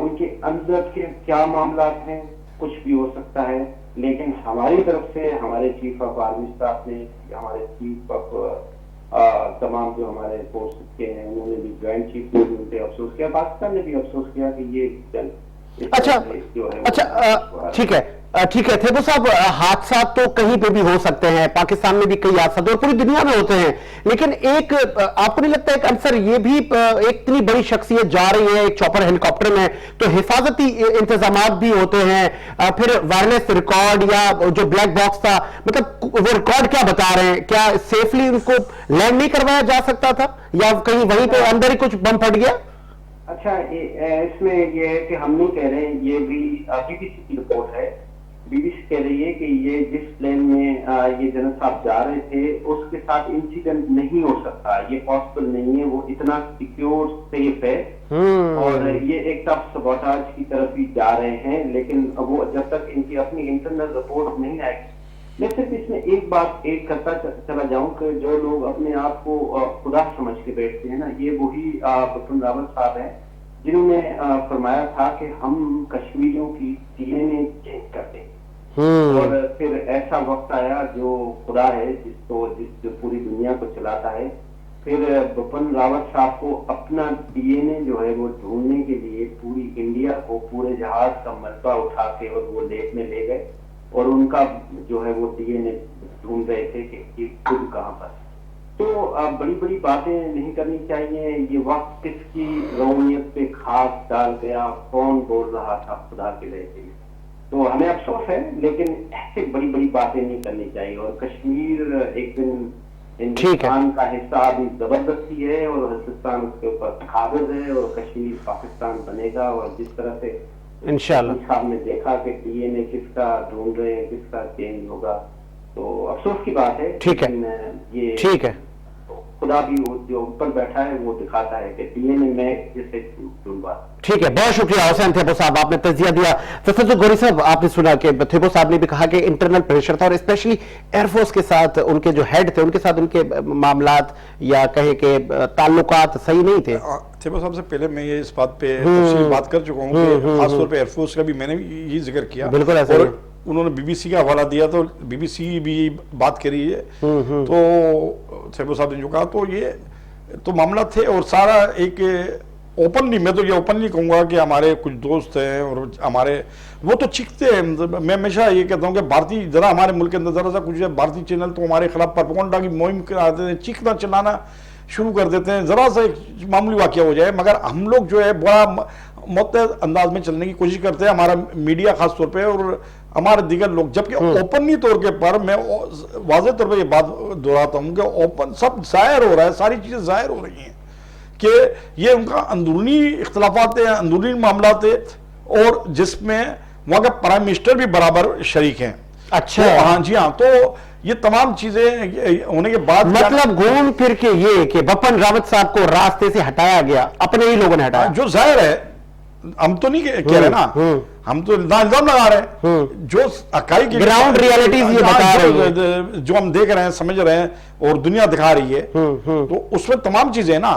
उनके अंदर के क्या मामला हैं, कुछ भी हो सकता है। लेकिन हमारी तरफ से हमारे चीफ ऑफ आर्मी स्टाफ ने, हमारे चीफ ऑफ तमाम जो हमारे फोर्सेस के हैं उन्होंने भी, ज्वाइंट चीफ ने उन पे अफसोस किया, पाकिस्तान ने भी अफसोस किया कि ये अच्छा, ठीक है, ठीक है थे वो साहब, हादसा तो कहीं पे भी हो सकते हैं, पाकिस्तान में भी कई हादसा और पूरी दुनिया में होते हैं, लेकिन एक आपको नहीं लगता एक आंसर ये भी एक इतनी बड़ी शख्सियत जा रही है एक चॉपर हेलीकॉप्टर में, तो हिफाजती इंतजाम भी होते हैं, फिर वायरलेस रिकॉर्ड या जो ब्लैक बॉक्स था, मतलब वो रिकॉर्ड क्या बता रहे हैं, क्या सेफली उनको लैंड नहीं करवाया जा सकता था या कहीं वहीं पे अंदर ही कुछ बम फट गया? अच्छा, इसमें ये है कि हम नहीं कह रहे हैं, ये भी बीबीसी की रिपोर्ट है। बीबीसी कह रही है कि ये जिस प्लेन में ये जनरल साहब जा रहे थे उसके साथ इंसिडेंट नहीं हो सकता, ये पॉसिबल नहीं है, वो इतना सिक्योर सेफ है और ये एक टफ सबोटाज की तरफ ही जा रहे हैं। लेकिन वो जब तक इनकी अपनी इंटरनल रिपोर्ट नहीं आएगी, मैं सिर्फ इसमें एक बात ऐड करता चला जाऊं कि जो लोग अपने आप को खुदा समझ के बैठते हैं ना, ये वही बिपिन रावत साहब हैं जिन्होंने फरमाया था कि हम कश्मीरियों की डीएनए चेंज कर देंगे। और फिर ऐसा वक्त आया जो खुदा है जो पूरी दुनिया को चलाता है, फिर बिपिन रावत साहब को अपना डीएनए जो है वो ढूंढने के लिए पूरी इंडिया को, पूरे जहाज का मलबा उठा के और वो लेक में ले गए और उनका जो है वो डीएनए ढूंढ रहे थे कि खुद कहाँ पर। तो बड़ी बड़ी बातें नहीं करनी चाहिए। ये वक्त किसकी रौनियत पे खास डाल गया, कौन बोल रहा था खुदा के लिए, तो हमें अफसोस है, लेकिन ऐसे बड़ी बड़ी बातें नहीं करनी चाहिए। और कश्मीर एक दिन हिंदुस्तान का हिस्सा अभी जबरदस्ती है और हिंदुस्तान उसके ऊपर काबिज है और कश्मीर पाकिस्तान बनेगा। और जिस तरह से इंशाल्लाह साहब ने देखा कि डीएनए किसका ढूंढ रहे हैं, किसका चेंज होगा, तो अफसोस की बात है। ठीक है, ये ठीक है, खुदा भी वो जो ऊपर बैठा है वो दिखाता है कि डीएनए में जैसे ढूंढवा। ठीक है, बहुत शुक्रिया हुसैन थेबो साहब, आपने तजिया दिया। प्रोफेसर गौरी साहब, आपने सुना कि थेबो साहब ने भी कहा कि इंटरनल प्रेशर था और स्पेशली एयरफोर्स के साथ उनके जो हेड थे उनके साथ उनके मामलात या कहे कि ताल्लुकात सही नहीं थे। थेबो साहब से पहले मैं ये इस बात पे तफसील बात कर चुका हूँ कि खासतौर पे एयरफोर्स का भी मैंने ये जिक्र किया, बिल्कुल ऐसा और ही। उन्होंने बीबीसी का हवाला दिया तो बीबीसी भी बात करी है। तो थेबो साहब ने जो कहा तो ये तो मामला थे, और सारा एक ओपनली, मैं तो ये ओपनली कहूंगा कि हमारे कुछ दोस्त हैं और हमारे वो तो चीखते हैं। मैं हमेशा ये कहता हूँ कि भारतीय जरा हमारे मुल्क के अंदर जरा सा कुछ भारतीय चैनल तो हमारे खिलाफ प्रोपेगेंडा की मुहिम कराते हैं, चीखना चिल्लाना शुरू कर देते हैं, जरा सा एक मामूली वाकया हो जाए, मगर हम लोग जो है बड़ा मुतहद अंदाज में चलने की कोशिश करते हैं, हमारा मीडिया खास तौर पे और हमारे दीगर लोग। जबकि ओपनली तौर के पर मैं वाज़ेह तौर पे ये बात दोहराता हूँ कि ओपन सब जाहिर हो रहा है, सारी चीज़ें जाहिर हो रही हैं कि ये उनका अंदरूनी इख्तलाफात हैं, अंदरूनी मामला थे, और जिसमें वहाँ का प्राइम मिनिस्टर भी बराबर शरीक हैं। अच्छा, तो हाँ जी हाँ, तो ये तमाम चीजें होने के बाद मतलब घूम फिर के ये कि बपन रावत साहब को रास्ते से हटाया गया, अपने ही लोगों ने हटाया, जो जाहिर है, हम तो नहीं कह रहे ना, हम तो इल्जाम लगा रहे हैं, जो अकाई की ग्राउंड रियलिटीज ये बता रही है, जो हम देख रहे हैं, समझ रहे हैं और दुनिया दिखा रही है, तो उसमें तमाम चीजें ना,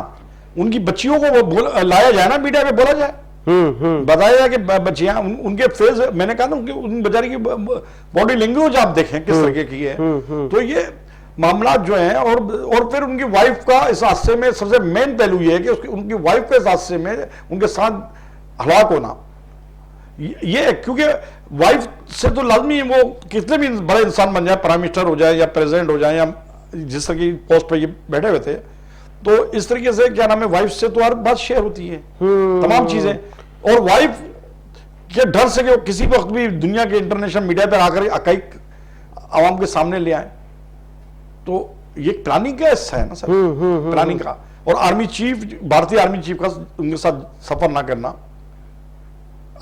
उनकी बच्चियों को वो लाया जाए ना, मीडिया में बोला जाए, बताया जाए कि बच्चियां उनके फेस, मैंने कहा ना उन बेचारी की बॉडी लैंग्वेज आप देखें किस तरीके की है। तो ये मामला जो है, और फिर उनकी वाइफ का इस हादसे में सबसे मेन पहलू ये है कि उनकी वाइफ के इस हादसे में उनके साथ हलाक होना, ये क्योंकि वाइफ से तो लाजमी वो कितने भी बड़े इंसान बन जाए, प्राइम मिनिस्टर हो जाए या प्रेसिडेंट हो जाए या जिस तरह की पोस्ट पर ये बैठे हुए थे, तो इस तरीके से क्या नाम है, वाइफ से तो हर बात शेयर होती है, तमाम चीजें, और वाइफ के डर से कि किसी वक्त भी दुनिया के इंटरनेशनल मीडिया पर आकर हकाइक आवाम के सामने ले आए, तो ये प्लानिंग का हिस्सा है ना सर, प्लानिंग का। और आर्मी चीफ, भारतीय आर्मी चीफ का उनके साथ सफर ना करना,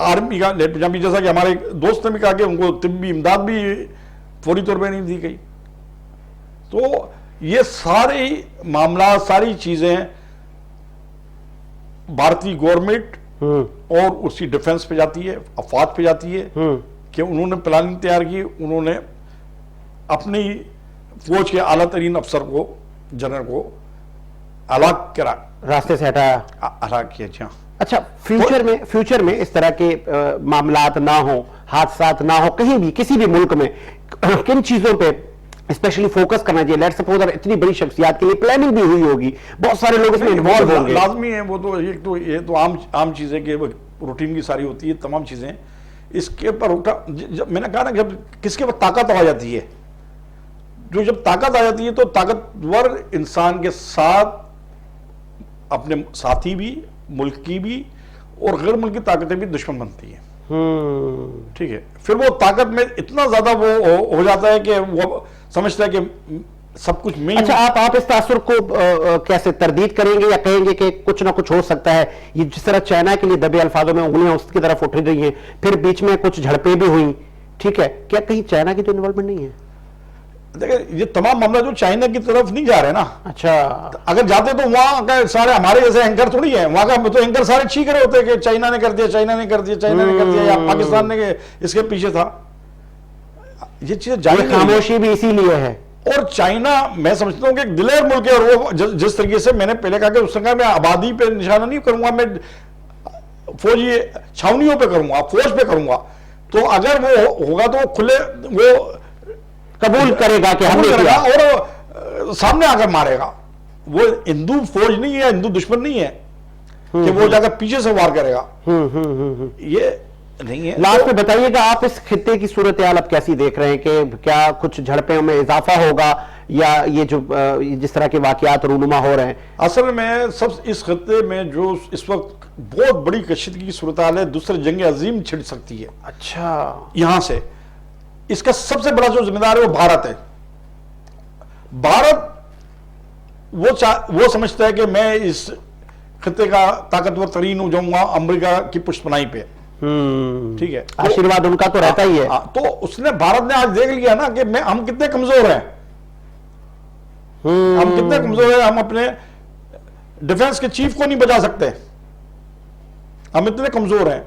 आर्मी का जैसा कि हमारे दोस्त ने भी कहा कि उनको तिब्बी इमदाद भी फौरी तौर पर नहीं दी गई। तो ये सारे मामला, सारी चीजें भारतीय गवर्नमेंट और उसकी डिफेंस पे जाती है, अफवाज पे जाती है कि उन्होंने प्लानिंग तैयार की, उन्होंने अपनी फौज के आला तरीन अफसर को, जनरल को हलाक करा, रास्ते से हटाया, हलाक किया। जी हाँ। अच्छा, फ्यूचर में इस तरह के मामलात ना हो, हादसात ना हो कहीं भी, किसी भी मुल्क में, किन चीजों पे स्पेशली फोकस करना चाहिए? लेट्स सपोज इतनी बड़ी शख्सियत के लिए प्लानिंग भी हुई होगी, बहुत सारे लोग इसमें इन्वॉल्व होंगे, लाजमी है वो तो, ये तो आम चीजें कि रूटीन की सारी होती है तमाम चीजें। इसके ऊपर मैंने कहा ना, जब किसके पास ताकत आ जाती है, जो जब ताकत आ जाती है तो ताकतवर इंसान के साथ अपने साथी भी, मुल्क की भी और गैर मुल्की ताकतें भी दुश्मन बनती हैं। ठीक है, फिर वो ताकत में इतना ज्यादा वो हो जाता है कि वो समझता है कि सब कुछ में। अच्छा, आप इस तासुर को कैसे तरदीद करेंगे या कहेंगे कि कुछ ना कुछ हो सकता है? ये जिस तरह चाइना के लिए दबे अल्फाजों में उंगलियां उसकी तरफ उठ रही हैं, फिर बीच में कुछ झड़पें भी हुई, ठीक है, क्या कहीं चाइना की तो इन्वॉल्वमेंट नहीं है? देखिए, ये तमाम मामला जो चाइना की तरफ नहीं जा रहे ना। अच्छा, अगर जाते तो वहां का सारे हमारे जैसे एंकर थोड़ी है, वहां का तो एंकर सारे चीख रहे होते कि चाइना ने कर दिया, चाइना ने कर दिया, चाइना ने कर दिया, या पाकिस्तान ने इसके पीछे था। ये चीजें जारी, खामोशी भी इसीलिए है। और चाइना, मैं समझता हूँ कि एक दिलेर मुल्क है, और वो जिस तरीके से मैंने पहले कहा कि उस संख्या में आबादी पे निशाना नहीं करूंगा, मैं फौजी छावनियों पे करूंगा, फौज पे करूंगा। तो अगर वो होगा तो खुले वो कबूल करेगा कि हमने किया और सामने आकर मारेगा। वो हिंदू फौज नहीं है, हिंदू दुश्मन नहीं है कि वो जाकर पीछे से वार करेगा, ये नहीं है। लास्ट में बताइएगा, आप इस खित्ते की सूरत हाल अब कैसी देख रहे हैं कि क्या कुछ झड़पों में इजाफा होगा या ये जो जिस तरह के वाकयात रूनुमा हो रहे हैं? असल में सब इस खित्ते में जो इस वक्त बहुत बड़ी कशीदगी की सूरत हाल है, दूसरी जंग अजीम छिड़ सकती है। अच्छा, यहां से इसका सबसे बड़ा जो जिम्मेदार है वो भारत है। भारत वो समझता है कि मैं इस खित्ते का ताकतवर तरीन हो जाऊंगा अमेरिका की पुष्पनाई पे, ठीक है, आशीर्वाद उनका तो रहता ही है। तो उसने, भारत ने आज देख लिया ना कि हम कितने कमजोर हैं। हम कितने कमजोर हैं, हम अपने डिफेंस के चीफ को नहीं बचा सकते, हम इतने कमजोर हैं।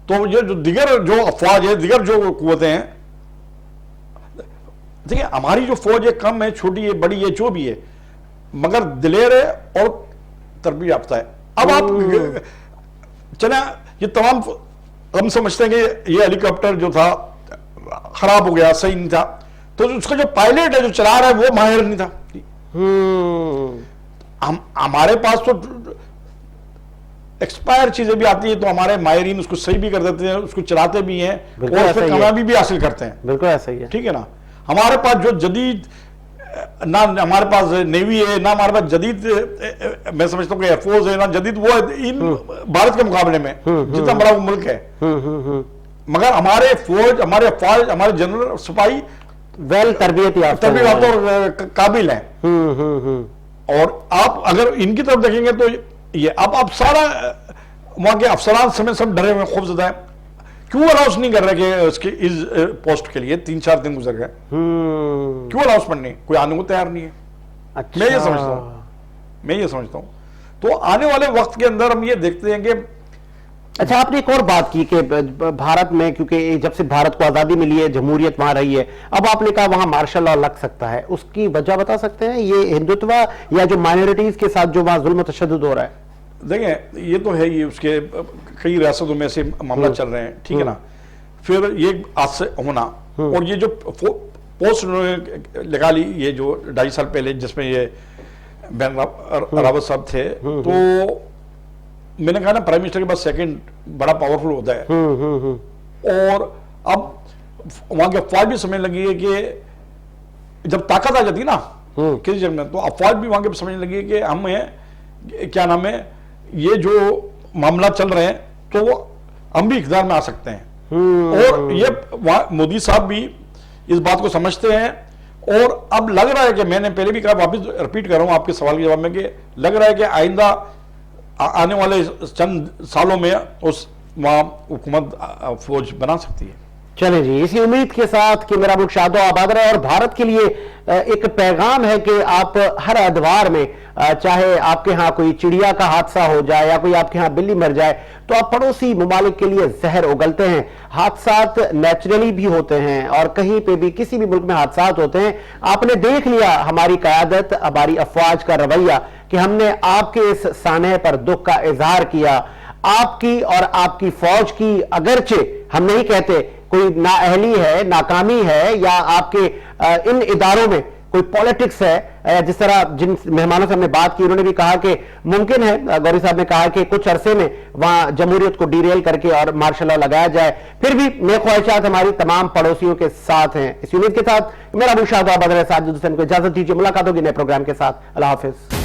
तो ये जो दिगर जो अफवाज है, दिगर जो कुव्वतें हैं, देखिए हमारी जो फौज है कम है, छोटी है, बड़ी है, जो भी है, मगर दिलेर है और तरबियत याफ्ता है। अब आप चले, ये तमाम हम समझते हैं कि ये हेलीकॉप्टर जो था खराब हो गया, सही नहीं था, तो उसका जो पायलट है जो चला रहा है वो माहिर नहीं था। हमारे पास तो एक्सपायर चीजें भी आती है, तो हमारे माहिरीन उसको सही भी कर देते हैं, उसको चलाते भी हैं और फिर कामयाबी भी हासिल करते हैं। बिल्कुल ऐसा ही है, ठीक है ना। हमारे पास जो जदीद, ना हमारे पास नेवी है, ना हमारे पास जदीद, मैं समझता हूँ कि एयरफोर्स है, ना जदीद वो है इन भारत के मुकाबले में जितना बड़ा वो मुल्क है। मगर हमारे फौज, हमारे अफवाज, हमारे जनरल सिपाही वेल तरबियत याफ्ता और काबिल हैं। और आप अगर इनकी तरफ देखेंगे तो ये अब सारा वहां के अफसरान समय सब डरे हुए, खौफजदा है। क्यों अनाउंस नहीं कर रहे कि उसके इस पोस्ट के लिए 3-4 दिन गुजर गए, क्यों अनाउंसमेंट नहीं, कोई आने को तैयार नहीं है। अच्छा। मैं ये समझता हूं तो आने वाले वक्त के अंदर हम ये देखते हैं कि अच्छा, आपने एक और बात की कि भारत में, क्योंकि जब से भारत को आजादी मिली है, जमहूरियत वहां रही है, अब आपने कहा वहां मार्शल लॉ लग सकता है, उसकी वजह बता सकते हैं? ये हिंदुत्व या जो माइनॉरिटीज के साथ जो वहां जुल्म तशद्दुद हो रहा है? देखें, ये तो है, ये उसके कई रियासतों में से मामला चल रहे हैं, ठीक है ना। फिर ये आज से होना, और ये जो पोस्ट उन्होंने लगा ली, ये जो 2.5 साल पहले, जिसमें ये बैन रावत साहब थे, तो मैंने कहा ना, प्राइम मिनिस्टर के पास सेकंड बड़ा पावरफुल होता है। और अब वहां की अफवाज भी समझने लगी है कि जब ताकत आ जाती है ना किसी जगह में, तो अफवाज भी वहां के समझने लगी है कि हमें क्या नाम है, ये जो मामला चल रहे हैं तो वो हम भी इक़्तिदार में आ सकते हैं। और ये मोदी साहब भी इस बात को समझते हैं। और अब लग रहा है कि मैंने पहले भी कहा, वापस रिपीट कर रहा हूं आपके सवाल के जवाब में, कि लग रहा है कि आइंदा आने वाले चंद सालों में उस वहां हुकूमत फौज बना सकती है। चले जी, इसी उम्मीद के साथ कि मेरा मुल्क शादो आबाद रहे। और भारत के लिए एक पैगाम है कि आप हर अदवार में, चाहे आपके यहाँ कोई चिड़िया का हादसा हो जाए या कोई आपके यहाँ बिल्ली मर जाए, तो आप पड़ोसी ममालिक के लिए जहर उगलते हैं। हादसात नेचुरली भी होते हैं और कहीं पे भी, किसी भी मुल्क में हादसात होते हैं। आपने देख लिया हमारी क़यादत, हमारी अफवाज का रवैया, कि हमने आपके इस सानह पर दुख का इजहार किया। आपकी और आपकी फौज की, अगरचे हम नहीं कहते कोई नाअहली है, नाकामी है, या आपके इन इदारों में कोई पॉलिटिक्स है, जिस तरह जिन मेहमानों से हमने बात की, उन्होंने भी कहा कि मुमकिन है, गौरी साहब ने कहा कि कुछ अरसे में वहां जमहूरियत को डीरेल करके और मार्शल लॉ लगाया जाए। फिर भी नेक ख्वाहिशात हमारी तमाम पड़ोसियों के साथ हैं। इस उम्मीद के साथ मेरा मुल्क शादो आबाद रहे। साजिद हुसैन को इजाजत दीजिए, मुलाकात होगी नए प्रोग्राम के साथ। अल्लाह हाफिज।